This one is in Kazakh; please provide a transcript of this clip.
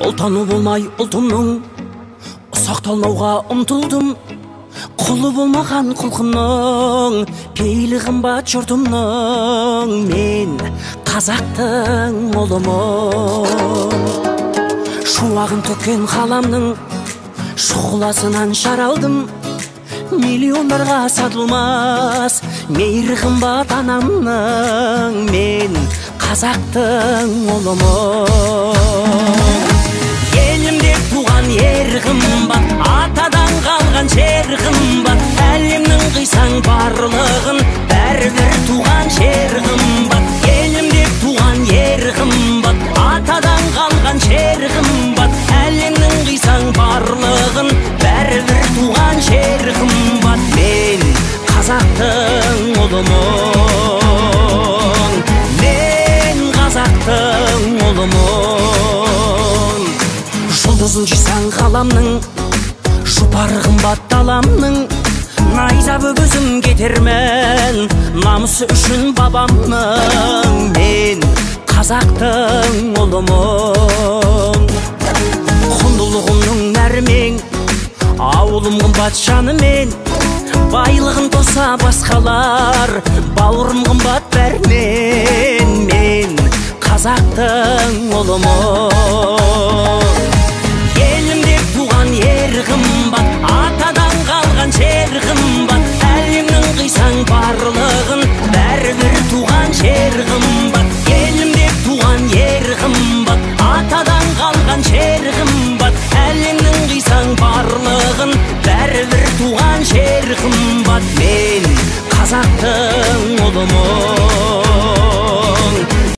Ұлтаны болмай ұлтымның сақталмауға ұмтылдым. Құлы болмаған құлқынның пейілі қымбат жұртымның. Мен қазақтың ұлымын. Шуағын төккен қаламның шұғыласынан шаралдым. Миллиондарға сатылмас мейірі қымбат анамның. Мен қазақтың ұлымын. Елімде туған ер қымбат, атадан қалған жер қымбат. Әлемнің қисаң барлығын бәрібір туған жер қымбат. Елімде туған ер қымбат, атадан қалған жер қымбат. Әлемнің қисаң барлығын бәрібір туған жер қымбат. Мен қазақтың ұлымын. Мен қазақтың ұлымын. Жұлдызын жисаң ғаламның, жұпары қымбат даламның. Найза бөгізім кетермен, намысы үшін бабамның. Мен қазақтың ұлымын. Құндылығымның нәрмен, ауылым қымбат жанымен. Байлығын тоса басқалар, бауырым қымбат бәрінен. Мен қазақтың ұлымын. Елімде туған ер қымбат, атадан қалған жер қымбат. Әлемнің қисаң барлығын бәрібір туған жер қымбат.